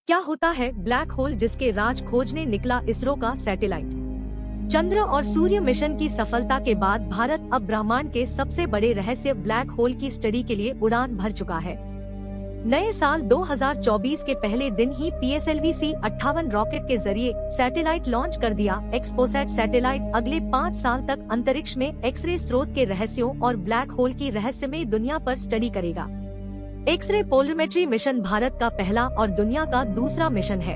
क्या होता है ब्लैक होल जिसके राज खोजने निकला इसरो का सैटेलाइट। चंद्र और सूर्य मिशन की सफलता के बाद भारत अब ब्रह्मांड के सबसे बड़े रहस्य ब्लैक होल की स्टडी के लिए उड़ान भर चुका है। नए साल 2024 के पहले दिन ही PSLV-C-58 रॉकेट के जरिए सैटेलाइट लॉन्च कर दिया। एक्सपोसैट सैटेलाइट अगले 5 साल तक अंतरिक्ष में एक्सरे स्रोत के रहस्यों और ब्लैक होल की रहस्यमय दुनिया पर स्टडी करेगा। एक्सरे पोलरिमेट्री मिशन भारत का पहला और दुनिया का दूसरा मिशन है।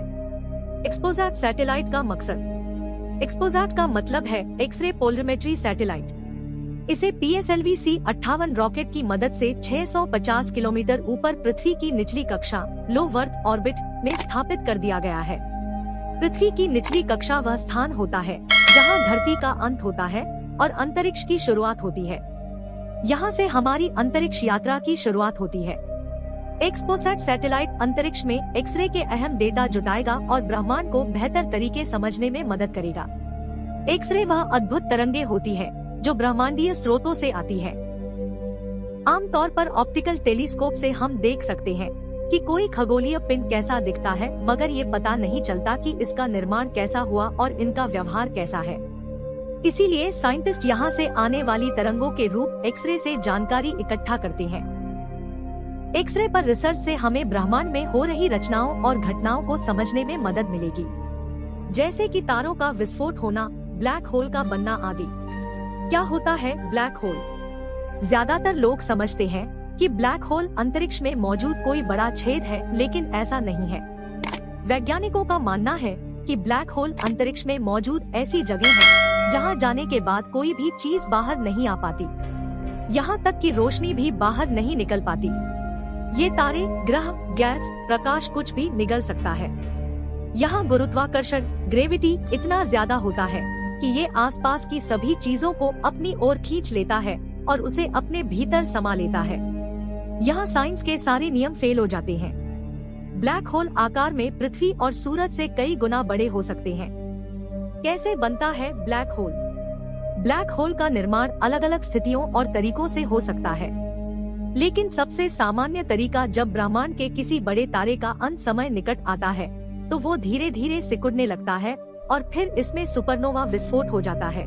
एक्सपोसैट सैटेलाइट का मकसद। एक्सपोसैट का मतलब है एक्सरे पोलरिमेट्री सैटेलाइट। इसे PSLV-C-58 रॉकेट की मदद से 650 किलोमीटर ऊपर पृथ्वी की निचली कक्षा लो अर्थ ऑर्बिट में स्थापित कर दिया गया है। पृथ्वी की निचली कक्षा वह स्थान होता है जहां धरती का अंत होता है और अंतरिक्ष की शुरुआत होती है। यहां से हमारी अंतरिक्ष यात्रा की शुरुआत होती है। एक्सपोसैट सैटेलाइट अंतरिक्ष में एक्सरे के अहम डेटा जुटाएगा और ब्रह्मांड को बेहतर तरीके समझने में मदद करेगा। एक्सरे वह अद्भुत तरंगे होती है जो ब्रह्मांडीय स्रोतों से आती है। आमतौर पर ऑप्टिकल टेलीस्कोप से हम देख सकते हैं कि कोई खगोलीय पिंड कैसा दिखता है, मगर ये पता नहीं चलता कि इसका निर्माण कैसा हुआ और इनका व्यवहार कैसा है। इसीलिए साइंटिस्ट यहाँ से आने वाली तरंगों के रूप एक्सरे से जानकारी इकट्ठा करते हैं। एक्सरे पर रिसर्च से हमें ब्रह्मांड में हो रही रचनाओं और घटनाओं को समझने में मदद मिलेगी, जैसे कि तारों का विस्फोट होना, ब्लैक होल का बनना आदि। क्या होता है ब्लैक होल? ज्यादातर लोग समझते हैं कि ब्लैक होल अंतरिक्ष में मौजूद कोई बड़ा छेद है, लेकिन ऐसा नहीं है। वैज्ञानिकों का मानना है कि ब्लैक होल अंतरिक्ष में मौजूद ऐसी जगह है जहां जाने के बाद कोई भी चीज बाहर नहीं आ पाती, यहाँ तक कि रोशनी भी बाहर नहीं निकल पाती। ये तारे, ग्रह, गैस, प्रकाश कुछ भी निगल सकता है। यहाँ गुरुत्वाकर्षण ग्रेविटी इतना ज्यादा होता है कि ये आसपास की सभी चीजों को अपनी ओर खींच लेता है और उसे अपने भीतर समा लेता है। यहाँ साइंस के सारे नियम फेल हो जाते हैं। ब्लैक होल आकार में पृथ्वी और सूरज से कई गुना बड़े हो सकते हैं। कैसे बनता है ब्लैक होल? ब्लैक होल का निर्माण अलग अलग स्थितियों और तरीकों से हो सकता है, लेकिन सबसे सामान्य तरीका जब ब्रह्मांड के किसी बड़े तारे का अंत समय निकट आता है तो वो धीरे धीरे सिकुड़ने लगता है और फिर इसमें सुपरनोवा विस्फोट हो जाता है।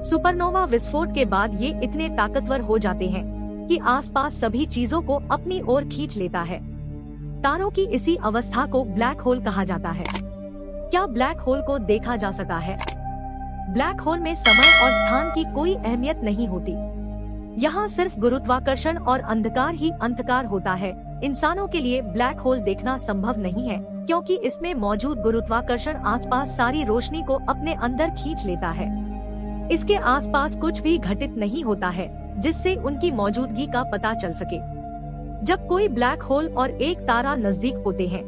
सुपरनोवा विस्फोट के बाद ये इतने ताकतवर हो जाते हैं कि आसपास सभी चीजों को अपनी ओर खींच लेता है। तारों की इसी अवस्था को ब्लैक होल कहा जाता है। क्या ब्लैक होल को देखा जा सकता है? ब्लैक होल में समय और स्थान की कोई अहमियत नहीं होती। यहाँ सिर्फ गुरुत्वाकर्षण और अंधकार ही अंधकार होता है। इंसानों के लिए ब्लैक होल देखना संभव नहीं है, क्योंकि इसमें मौजूद गुरुत्वाकर्षण आसपास सारी रोशनी को अपने अंदर खींच लेता है। इसके आसपास कुछ भी घटित नहीं होता है जिससे उनकी मौजूदगी का पता चल सके। जब कोई ब्लैक होल और एक तारा नजदीक होते हैं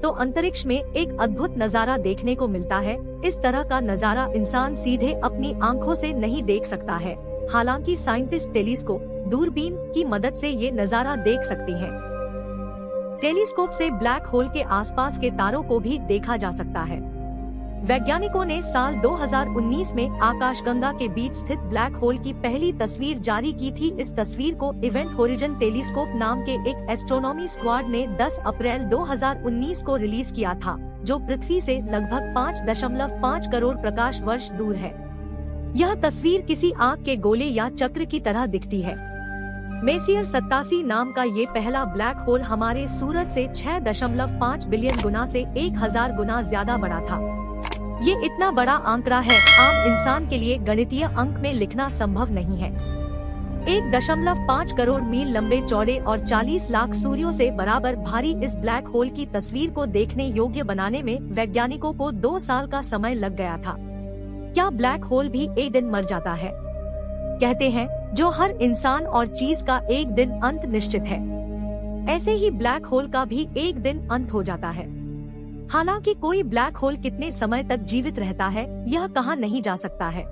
तो अंतरिक्ष में एक अद्भुत नजारा देखने को मिलता है। इस तरह का नजारा इंसान सीधे अपनी आंखों से नहीं देख सकता है, हालांकि साइंटिस्ट टेलीस्कोप दूरबीन की मदद से ये नजारा देख सकते हैं। टेलीस्कोप से ब्लैक होल के आसपास के तारों को भी देखा जा सकता है। वैज्ञानिकों ने साल 2019 में आकाशगंगा के बीच स्थित ब्लैक होल की पहली तस्वीर जारी की थी। इस तस्वीर को इवेंट होरिजन टेलीस्कोप नाम के एक एस्ट्रोनॉमी स्क्वाड ने 10 अप्रैल 2019 को रिलीज किया था, जो पृथ्वी से लगभग 5.5 करोड़ प्रकाश वर्ष दूर है। यह तस्वीर किसी आग के गोले या चक्र की तरह दिखती है। मेसियर 87 नाम का ये पहला ब्लैक होल हमारे सूरज से 6.5 बिलियन गुना से 1000 गुना ज्यादा बड़ा था। ये इतना बड़ा आंकड़ा है, आम इंसान के लिए गणितीय अंक में लिखना संभव नहीं है। 1.5 करोड़ मील लंबे चौड़े और 40 लाख सूर्यों से बराबर भारी इस ब्लैक होल की तस्वीर को देखने योग्य बनाने में वैज्ञानिकों को 2 साल का समय लग गया था। क्या ब्लैक होल भी एक दिन मर जाता है? कहते हैं जो हर इंसान और चीज का एक दिन अंत निश्चित है, ऐसे ही ब्लैक होल का भी एक दिन अंत हो जाता है। हालांकि कोई ब्लैक होल कितने समय तक जीवित रहता है यह कहा नहीं जा सकता है।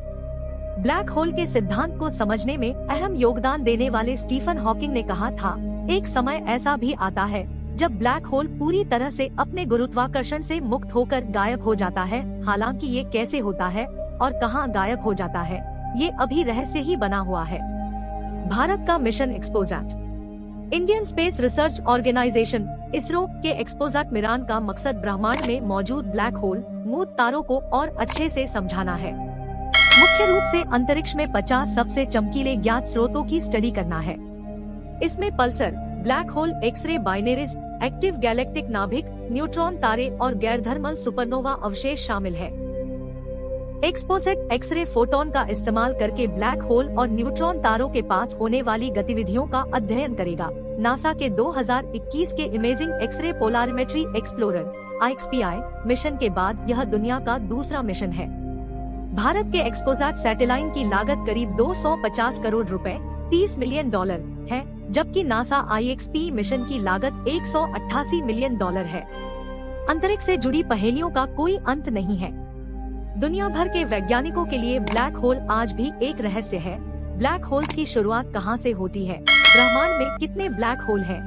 ब्लैक होल के सिद्धांत को समझने में अहम योगदान देने वाले स्टीफन हॉकिंग ने कहा था, एक समय ऐसा भी आता है जब ब्लैक होल पूरी तरह से अपने गुरुत्वाकर्षण से मुक्त होकर गायब हो जाता है। हालांकि ये कैसे होता है और कहां गायब हो जाता है, ये अभी रहस्य ही बना हुआ है। भारत का mission XPoSat. Indian space research organisation ISRO के एक्सपोज़ाट मिरान का मकसद ब्रह्मांड में मौजूद ब्लैक होल मूर्त तारों को और अच्छे से समझाना है। मुख्य रूप से अंतरिक्ष में 50 सबसे चमकीले ज्ञात स्रोतों की स्टडी करना है। इसमें pulsar, black hole, x ray binaries, active galactic नाभिक, न्यूट्रॉन तारे और गैर थर्मल सुपरनोवा अवशेष शामिल है। एक्सपोज़ेट एक्सरे फोटोन का इस्तेमाल करके ब्लैक होल और न्यूट्रॉन तारों के पास होने वाली गतिविधियों का अध्ययन करेगा। नासा के 2021 के imaging x ray polarimetry explorer (IXPI) mission के बाद यह दुनिया का दूसरा मिशन है। भारत के एक्सपोज़ाट सैटेलाइट की लागत करीब 250 करोड़ रुपए $30 मिलियन है, जबकि नासा IXP मिशन की लागत $188 मिलियन है। अंतरिक्ष से जुड़ी पहेलियों का कोई अंत नहीं है। दुनिया भर के वैज्ञानिकों के लिए ब्लैक होल आज भी एक रहस्य है। ब्लैक होल्स की शुरुआत कहां से होती है? ब्रह्मांड में कितने ब्लैक होल हैं?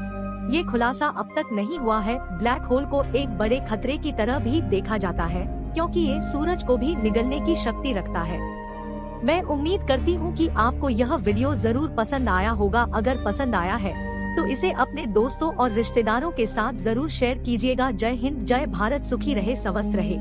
ये खुलासा अब तक नहीं हुआ है। ब्लैक होल को एक बड़े खतरे की तरह भी देखा जाता है, क्योंकि ये सूरज को भी निगलने की शक्ति रखता है। मैं उम्मीद करती हूँ कि आपको यह वीडियो जरूर पसंद आया होगा। अगर पसंद आया है तो इसे अपने दोस्तों और रिश्तेदारों के साथ जरूर शेयर कीजिएगा। जय हिंद, जय भारत, सुखी रहे, स्वस्थ रहे।